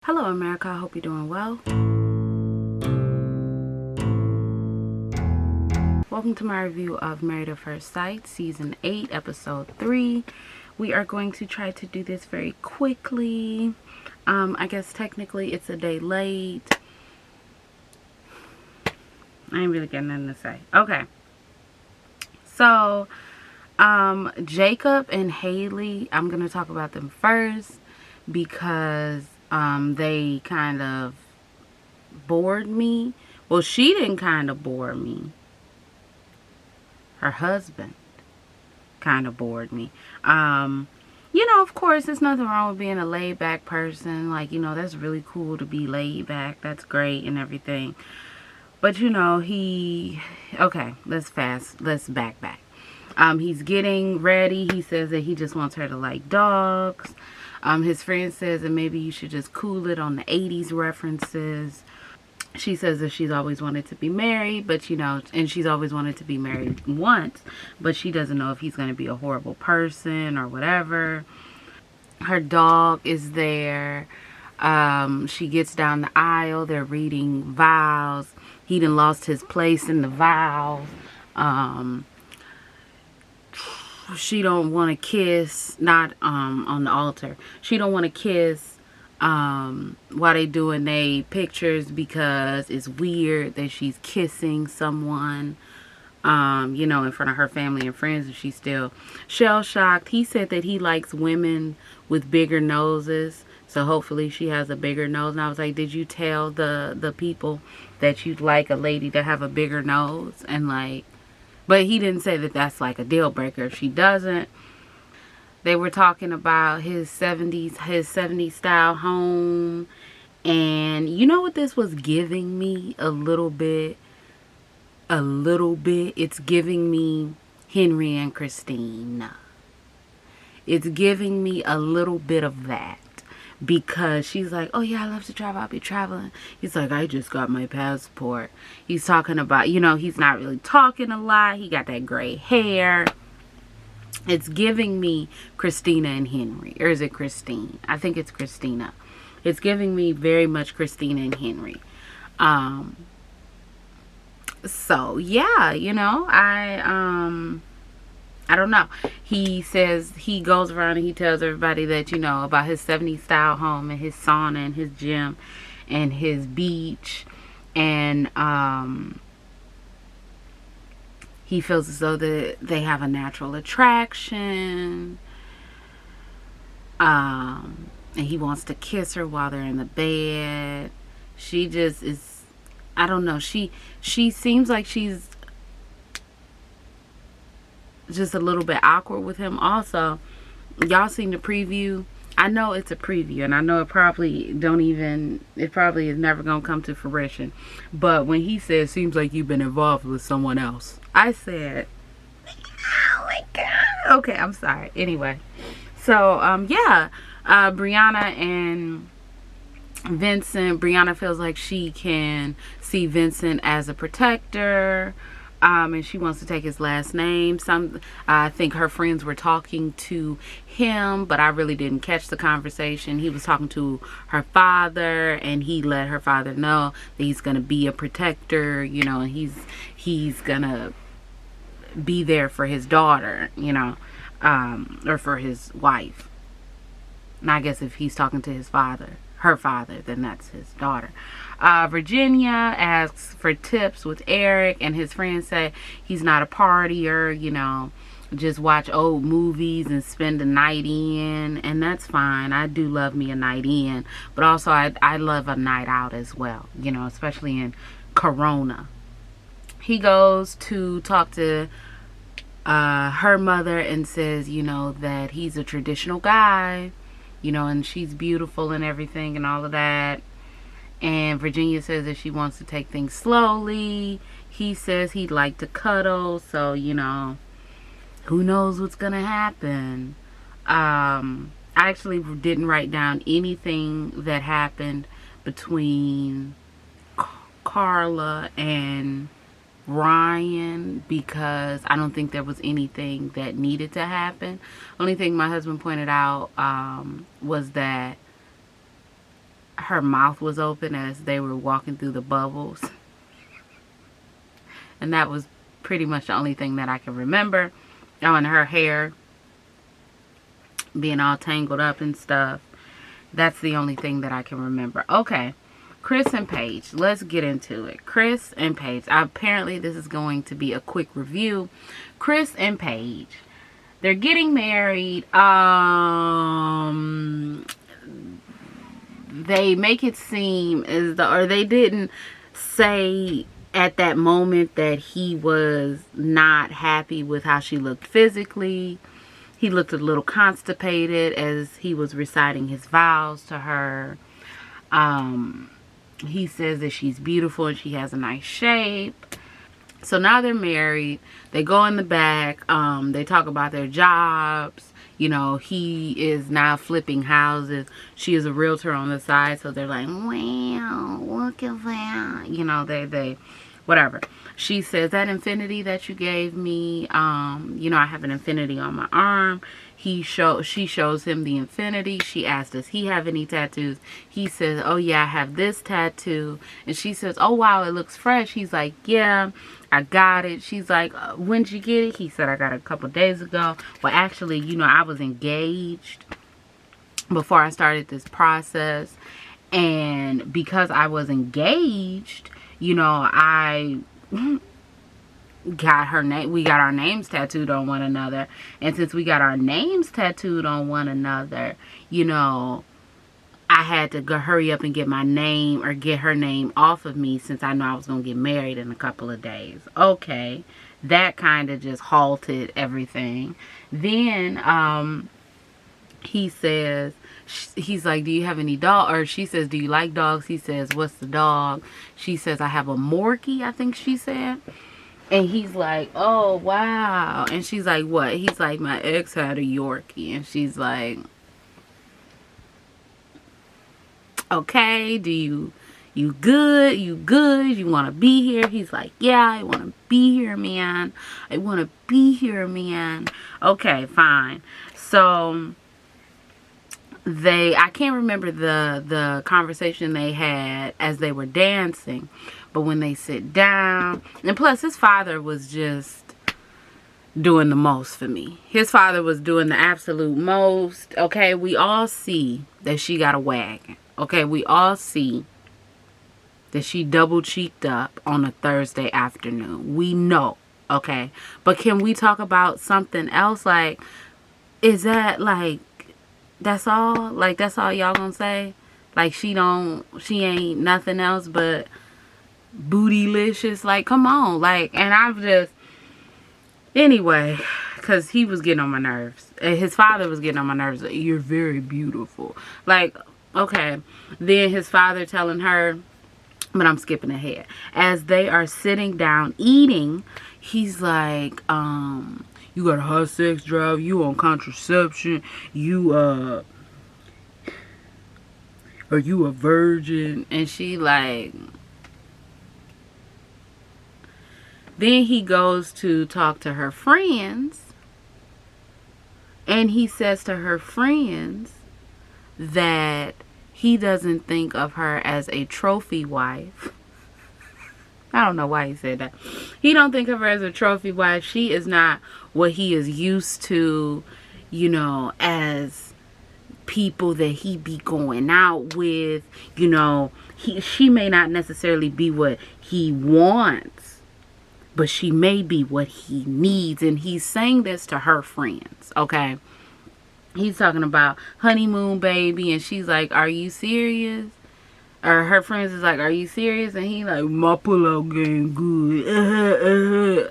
Hello America, I hope you're doing well. Welcome to my review of Married at First Sight, Season 8, Episode 3. We are going to try to do this very quickly. I guess technically it's a day late. I ain't really got nothing to say. Okay. So, Jacob and Haley, I'm going to talk about them first because they kind of bored me. Well, she didn't kind of bore me. Her husband kind of bored me. Of course, there's nothing wrong with being a laid-back person. Like, that's really cool to be laid-back. That's great and everything. But, okay, let's back. He's getting ready. He says that he just wants her to like dogs. His friend says that maybe you should just cool it on the 80s references. She says that she's always wanted to be married, but and she's always wanted to be married once, but she doesn't know if he's going to be a horrible person or whatever. Her dog is there. She gets down the aisle. They're reading vows. He done lost his place in the vows. She don't want to kiss, not on the altar. She don't want to kiss while they doing they pictures because it's weird that she's kissing someone, in front of her family and friends, and she's still shell-shocked. He said that he likes women with bigger noses, so hopefully she has a bigger nose. And I was like, did you tell the people that you'd like a lady to have a bigger nose? And but he didn't say that that's like a deal breaker if she doesn't. They were talking about his 70s style home. And you know what this was giving me a little bit? It's giving me Henry and Christine. It's giving me a little bit of that. Because she's like, oh yeah, I love to travel. I'll be traveling. He's like, I just got my passport. He's talking about, he's not really talking a lot. He got that gray hair. It's giving me Christina and Henry. Or is it Christine? I think it's Christina. It's giving me very much Christina and Henry. So yeah, I don't know. He says he goes around and he tells everybody that, about his 70s style home and his sauna and his gym and his beach. And he feels as though that they have a natural attraction. And he wants to kiss her while they're in the bed. She just is, I don't know. She seems like she's just a little bit awkward with him. Also, y'all seen the preview? I know it's a preview, and I know it probably is never gonna come to fruition. But when he says, seems like you've been involved with someone else, I said, oh my god. Okay, I'm sorry. Anyway, so Brianna and Vincent. Brianna feels like she can see Vincent as a protector. And she wants to take his last name. I think her friends were talking to him, but I really didn't catch the conversation. He was talking to her father, and he let her father know that he's going to be a protector, and he's going to be there for his daughter, or for his wife. And I guess if he's talking to her father, then that's his daughter. Virginia asks for tips with Eric, and his friends say he's not a partier, just watch old movies and spend a night in, and that's fine. I do love me a night in, but also I love a night out as well, especially in Corona. He goes to talk to her mother and says, that he's a traditional guy, and she's beautiful and everything and all of that. And Virginia says that she wants to take things slowly. He says he'd like to cuddle. So, who knows what's going to happen. I actually didn't write down anything that happened between Carla and Ryan because I don't think there was anything that needed to happen. Only thing my husband pointed out was that her mouth was open as they were walking through the bubbles. And that was pretty much the only thing that I can remember. Oh, and her hair being all tangled up and stuff. That's the only thing that I can remember. Okay, Chris and Paige. Let's get into it. Chris and Paige. Apparently, this is going to be a quick review. Chris and Paige. They're getting married. They make it seem as though, or they didn't say at that moment that he was not happy with how she looked physically. He looked a little constipated as he was reciting his vows to her. He says that she's beautiful and she has a nice shape. So now they're married. They go in the back. They talk about their jobs. You know, he is now flipping houses. She is a realtor on the side. So they're like, wow, look at that. You know, they whatever. She says, that infinity that you gave me, you know, I have an infinity on my arm. She shows him the infinity. She asked, does he have any tattoos? He says, oh yeah, I have this tattoo. And she says, oh wow, it looks fresh. He's like, yeah, I got it. She's like, when'd you get it? He said, I got it a couple days ago. Well, actually, you know, I was engaged before I started this process. And because I was engaged, you know, I got her name. We got our names tattooed on one another. And since we got our names tattooed on one another, you know, I had to go hurry up and get my name or get her name off of me since I know I was going to get married in a couple of days. Okay. That kind of just halted everything. Then, he says, he's like, do you have any dog? Or she says, do you like dogs? He says, what's the dog? She says, I have a Morkie, I think she said. And he's like, oh, wow. And she's like, what? He's like, my ex had a Yorkie. And she's like, okay, do you good? You good? You want to be here? He's like, yeah, I want to be here, man. I want to be here, man. Okay, fine. So I can't remember the conversation they had as they were dancing, but when they sit down, and plus his father was just doing the most for me. His father was doing the absolute most. Okay, we all see that she got a wagon. Okay, we all see that she double cheeked up on a Thursday afternoon. We know. Okay, but can we talk about something else? Like, is that like, that's all? Like, that's all y'all gonna say? Like, she ain't nothing else but bootylicious? Like, come on. Like, and I've just, anyway, because he was getting on my nerves. His father was getting on my nerves. Like, you're very beautiful. Like, okay. Then his father telling her, but I'm skipping ahead. As they are sitting down eating, he's like, you got a hot sex drive, you on contraception, you, are you a virgin? And she like, then he goes to talk to her friends, and he says to her friends that he doesn't think of her as a trophy wife. I don't know why he said that. He don't think of her as a trophy wife. She is not what he is used to, you know, as people that he be going out with. You know, she may not necessarily be what he wants, but she may be what he needs. And he's saying this to her friends, okay? He's talking about honeymoon baby, and she's like, are you serious? Or her friends is like, are you serious? And he like, my pull-out game good.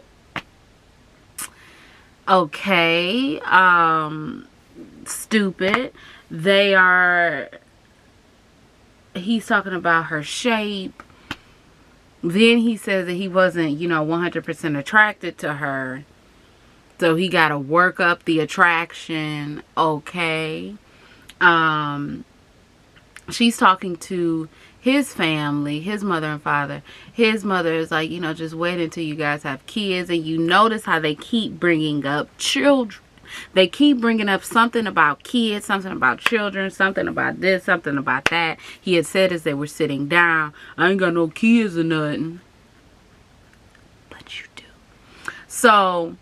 Okay. Stupid. He's talking about her shape. Then he says that he wasn't, you know, 100% attracted to her. So he got to work up the attraction. Okay. She's talking to his family, his mother and father. His mother is like, you know, just wait until you guys have kids. And you notice how they keep bringing up children. They keep bringing up something about kids, something about children, something about this, something about that. He had said as they were sitting down, I ain't got no kids or nothing. But you do. So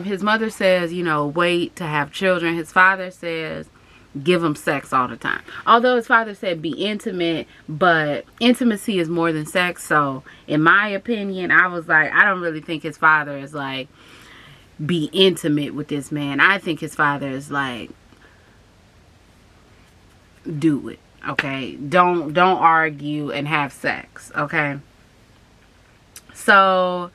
his mother says, you know, wait to have children. His father says, give them sex all the time. Although his father said be intimate, but intimacy is more than sex. So in my opinion, I was like, I don't really think his father is like, be intimate with this man. I think his father is like, do it. Okay. Don't argue and have sex. Okay. So,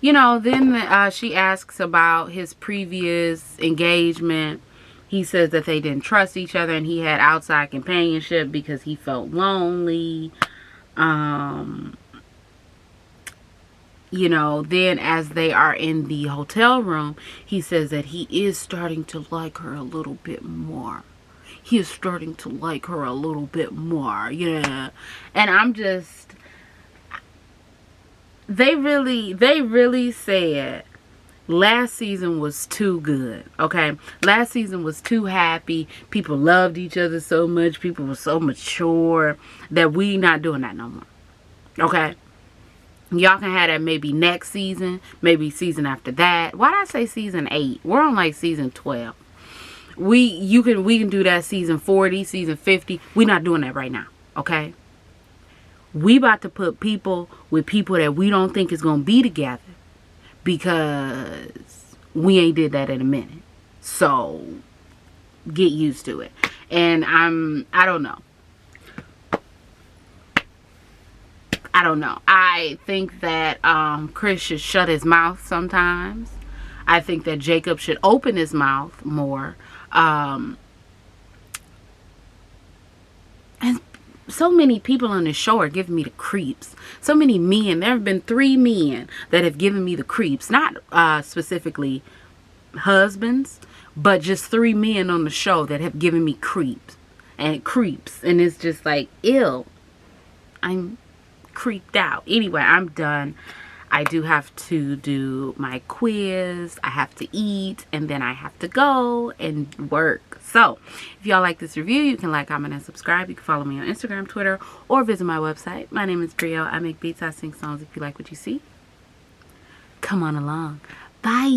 you know, then she asks about his previous engagement. He says that they didn't trust each other and he had outside companionship because he felt lonely. You know, then as they are in the hotel room, he says that he is starting to like her a little bit more. He is starting to like her a little bit more. Yeah. And I'm just, they really said last season was too good. Okay, last season was too happy. People loved each other so much. People were so mature that we not doing that no more. Okay, y'all can have that maybe next season, maybe season after that. Why did I say season 8? We're on like season 12. We can do that season 40, season 50. We not doing that right now. Okay, we about to put people with people that we don't think is gonna be together, because we ain't did that in a minute. So get used to it. And I don't know. I think that Chris should shut his mouth sometimes. I think that Jacob should open his mouth more. And so many people on this show are giving me the creeps. So many men. There have been 3 men that have given me the creeps. Not specifically husbands, but just 3 men on the show that have given me creeps. And it's just like, ew. I'm creeped out. Anyway, I'm done. I do have to do my quiz. I have to eat. And then I have to go and work. So, if y'all like this review, you can like, comment, and subscribe. You can follow me on Instagram, Twitter, or visit my website. My name is Brielle. I make beats. I sing songs. If you like what you see, come on along. Bye.